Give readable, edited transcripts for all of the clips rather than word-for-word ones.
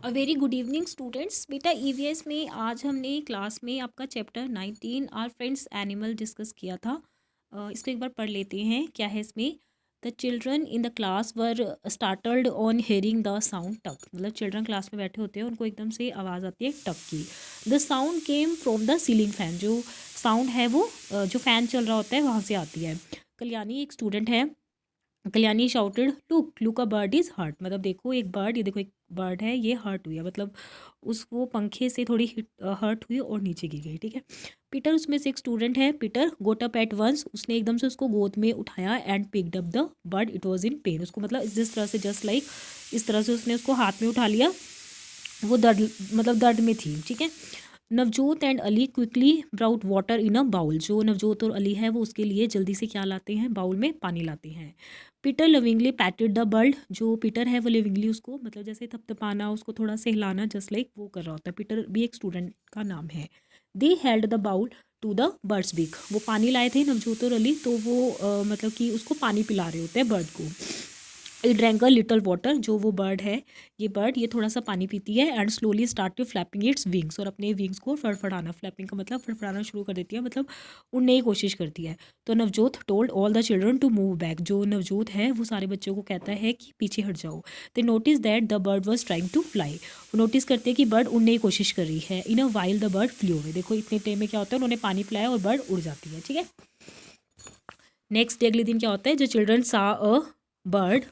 अ very good evening students. बेटा EVS में आज हमने क्लास में आपका chapter 19 our friends animal discuss किया था। इसको एक बार पढ़ लेते हैं। क्या है इसमें? The children in the class were startled on hearing the sound टक। मतलब चिल्ड्रन क्लास में बैठे होते हैं, उनको एकदम से आवाज़ आती है टक की। The sound came from the ceiling fan. जो साउंड है वो जो फ़ैन चल रहा होता है वहाँ से आती है। कल्याणी एक स्टूडेंट है। Kalyani shouted look a bird is hurt. मतलब देखो एक बर्ड, ये देखो एक बर्ड है, ये हर्ट हुई है। मतलब उस वो पंखे से थोड़ी हर्ट हुई और नीचे गिर गई। ठीक है। पीटर उसमें से एक स्टूडेंट है। Peter got up at once. उसने एकदम से उसको गोद में उठाया and picked up the bird, it was in pain. उसको मतलब जिस तरह से जस्ट लाइक इस तरह से उसने उसको हाथ में उठा लिया, वो दर्द मतलब दर्द में थी। ठीक है। Navjot and Ali quickly brought water in a bowl. जो नवजोत और अली है वो उसके लिए जल्दी से क्या लाते हैं, बाउल में पानी लाते हैं। Peter lovingly पैटेड the bird. जो पीटर है वो लिविंगली उसको मतलब जैसे थपथपाना, उसको थोड़ा सहलाना, जस्ट लाइक वो कर रहा होता है। पीटर भी एक स्टूडेंट का नाम है। They held the bowl to the bird's beak. वो पानी लाए थे नवजोत और अली, तो वो मतलब कि उसको पानी पिला रहे होते हैं बर्ड को। It drank a little water. जो वो बर्ड है, ये बर्ड ये थोड़ा सा पानी पीती है and slowly start flapping its wings. और अपने विंग्स को फड़फड़ाना, फ्लैपिंग का मतलब फड़फड़ाना शुरू कर देती है, मतलब उड़ने की कोशिश करती है। तो Navjot told all the children to move back. जो नवजोत है वो सारे बच्चों को कहता है कि पीछे हट जाओ। They notice that the bird was trying to fly. वो नोटिस करते हैं कि बर्ड उड़ने की कोशिश कर रही है। In a while the bird flew away. देखो इतने टाइम में क्या होता है, उन्होंने पानी पिलाया और बर्ड उड़ जाती है। ठीक है। नेक्स्ट डे अगले दिन क्या होता है, जो चिल्ड्रन सा अ बर्ड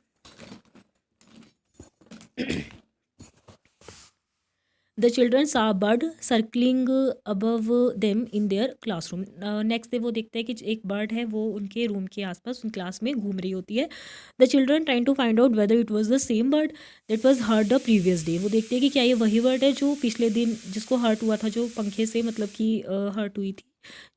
द चिल्ड्रन सा bird circling above them in their classroom. Next day वो देखते हैं कि एक बर्ड है वो उनके रूम के आसपास उन क्लास में घूम रही होती है। The children trying to find out whether it was the same bird that was hurt the previous day. वो देखते हैं कि क्या ये वही बर्ड है जो पिछले दिन जिसको हर्ट हुआ था, जो पंखे से मतलब कि हर्ट हुई थी,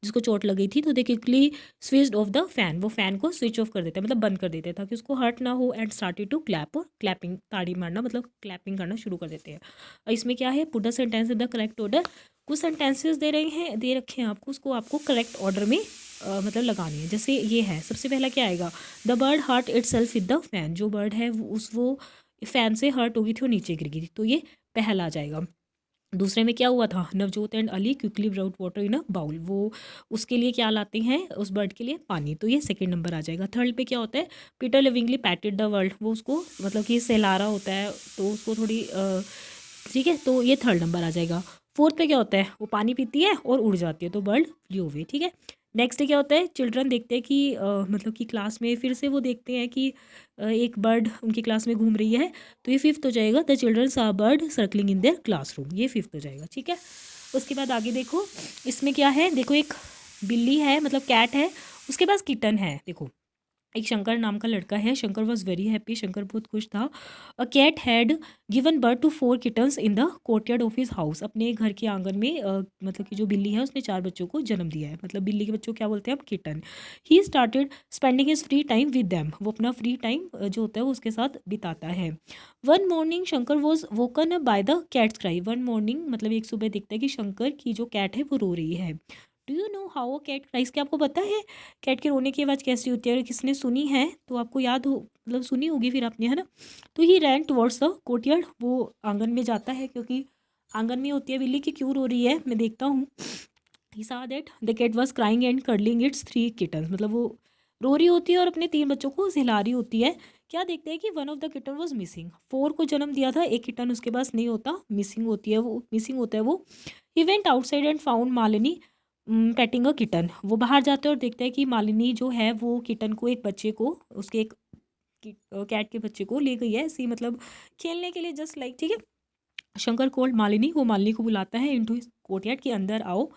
जिसको चोट लगी थी। तो दे quickly switched off the fan. वो फैन को स्विच ऑफ कर देते हैं, मतलब बंद कर देते हैं ताकि उसको हर्ट ना हो। And started to clap. और क्लैपिंग, ताड़ी मारना मतलब क्लैपिंग करना शुरू कर देते हैं। इसमें क्या है, put the sentence in the correct order. कुछ सेंटेंसेस दे रहे हैं, दे रखे हैं आपको, उसको आपको करेक्ट ऑर्डर में मतलब लगानी है। जैसे ये है, सबसे पहला क्या आएगा, the bird hurt itself with the fan. जो बर्ड है वो फैन से हर्ट हो गई थी और नीचे गिर गई थी, तो ये पहला आ जाएगा। दूसरे में क्या हुआ था, Navjot and Ali quickly brought water in a bowl. वो उसके लिए क्या लाते हैं, उस बर्ड के लिए पानी, तो ये सेकंड नंबर आ जाएगा। थर्ड पे क्या होता है, पीटर लिविंगली पैटेड द वर्ल्ड। वो उसको मतलब कि सहला रहा होता है, तो उसको थोड़ी ठीक है, तो ये थर्ड नंबर आ जाएगा। फोर्थ पे क्या होता है, वो पानी पीती है और उड़ जाती है, तो बर्ड फ्लू अवे। ठीक है। नेक्स्ट डे क्या होता है, चिल्ड्रन देखते हैं कि मतलब कि क्लास में फिर से वो देखते हैं कि एक बर्ड उनकी क्लास में घूम रही है, तो ये फिफ्थ हो जाएगा। द चिल्ड्रन सा bird circling in their classroom, ये फिफ्थ हो जाएगा। ठीक है। उसके बाद आगे देखो, इसमें क्या है, देखो एक बिल्ली है मतलब कैट है, उसके पास किटन है। देखो एक शंकर नाम का लड़का है। Shankar was very happy. Shankar बहुत खुश था। A cat had given birth to 4 kittens in the courtyard of his house. अपने घर के आंगन में मतलब कि जो बिल्ली है उसने 4 बच्चों को जन्म दिया है। मतलब बिल्ली के बच्चों को क्या बोलते हैं हम, kitten. He started spending his free time with them. वो अपना फ्री टाइम जो होता है वो उसके साथ बिताता है। One morning Shankar was woken by the cats cry. One morning मतलब एक सुबह दिखता है कि शंकर की जो कैट है वो रो रही है। Do you know how a cat cries? क्या आपको पता है कैट के रोने की आवाज़ कैसी होती है? अगर किसने सुनी है तो आपको याद हो, मतलब सुनी होगी फिर आपने, है ना। तो ही रैन टुवर्ड्स द कोर्टयार्ड। वो आंगन में जाता है, क्योंकि आंगन में होती है बिल्ली की, क्यों रो रही है मैं देखता हूँ। ही saw that the cat was crying and cuddling its 3 kittens। मतलब वो रो रही होती है और अपने 3 बच्चों को सहला रही होती है। क्या देखते हैं कि one of the kitten was missing. 4 को जन्म दिया था, एक किटन उसके पास नहीं होता, मिसिंग होती है वो, मिसिंग होता है वो। He went outside and found Malini painting a kitten. वो बाहर जाते हैं और देखते हैं कि मालिनी जो है वो किटन को, एक बच्चे को, उसके एक कैट के बच्चे को ले गई है ऐसे ही, मतलब खेलने के लिए, जस्ट लाइक। ठीक है। शंकर कोल्ड मालिनी, वो मालिनी को बुलाता है इनटू हिज कोर्टयार्ड के अंदर आओ।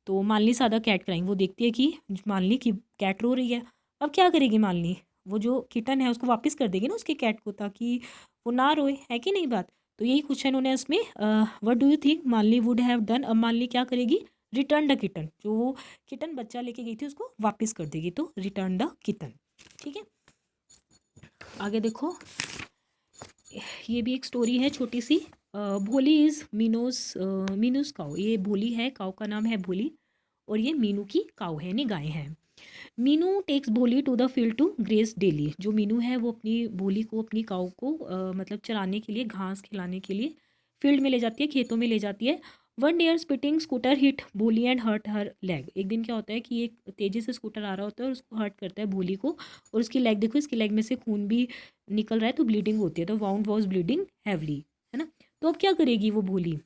तो मालिनी सादा कैट क्राइंग, वो देखती है कि मालिनी की कैट रो रही है। अब क्या करेगी मालिनी, वो जो किटन है उसको वापस कर देगी ना उसके कैट को, ताकि वो ना रोए, है कि नहीं बात। तो यही क्वेश्चन उन्हें इसमें, what do you think Malini would have done. अब मालिनी क्या करेगी, रिटर्न द किटन। जो वो किटन बच्चा लेके गई थी उसको वापस कर देगी, तो रिटर्न द किटन। ठीक है। आगे देखो, ये भी एक स्टोरी है छोटी सी। भोली इज़ मीनूस काऊ। ये भोली है, काऊ का नाम है भोली, और ये मीनू की काऊ है, यानी गाय है। Meenu takes Bholi to the field to graze daily. जो मीनू है वो अपनी भोली को, अपनी काऊ को मतलब चराने के लिए, घास खिलाने के लिए फील्ड में ले जाती है, खेतों में ले जाती है। One day spitting scooter hit भोली एंड हर्ट हर लेग। एक दिन क्या होता है कि एक तेज़ी से स्कूटर आ रहा होता है और उसको हर्ट करता है भोली को, और उसकी लेग देखो, इसकी लेग में से खून भी निकल रहा है, तो ब्लीडिंग होती है, तो वाउंड वॉज ब्लीडिंग हैवली, है ना। तो अब क्या करेगी वो Bholi?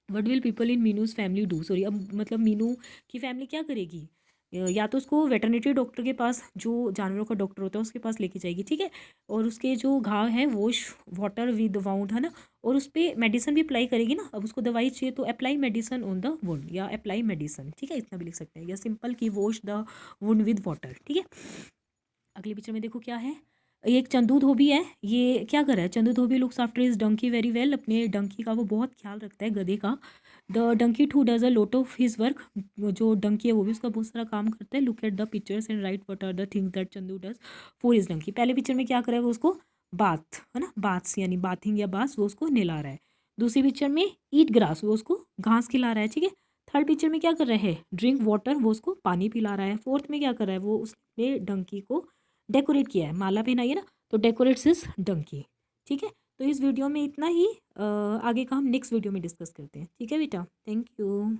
What will people in Meenu's family do, sorry, अब मतलब मीनू की फैमिली क्या करेगी? या तो उसको वेटरनिटी डॉक्टर के पास, जो जानवरों का डॉक्टर होता है उसके पास लेके जाएगी, ठीक है, और उसके जो घाव हैं वॉश वाटर विद वाउंड, है ना, और उस पर मेडिसिन भी अप्लाई करेगी ना। अब उसको दवाई चाहिए तो apply medicine on the wound, या अप्लाई मेडिसिन, ठीक है, इतना भी लिख सकते हैं, या सिंपल की wash the wound with water, ठीक है। अगली पिक्चर में देखो क्या है, ये एक चंदू धोबी है, ये क्या कर रहा है? Chandu dhobi looks after his donkey very well, अपने डंकी का वो बहुत ख्याल रखता है, गधे का। The donkey too does a lot of his work, जो डंकी है वो भी उसका बहुत सारा काम करता है। Look at the pictures and write what are the things that Chandu does for his donkey. पहले पिक्चर में क्या कर रहा है वो? उसको बाथ, है ना, बाथ्स यानी बाथिंग या बास, वो उसको नहला रहा है। दूसरी पिक्चर में ईट ग्रास, वो उसको घास खिला रहा है, ठीक है। थर्ड पिक्चर में क्या कर रहा है? ड्रिंक वाटर, वो उसको पानी पिला रहा है। फोर्थ में क्या कर रहा है? वो उसने डंकी को डेकोरेट किया है, माला पहनाई है ना, तो डेकोरेट्स इज डंकी, ठीक है। तो इस वीडियो में इतना ही, आगे का हम नेक्स्ट वीडियो में डिस्कस करते हैं, ठीक है बेटा। Thank you.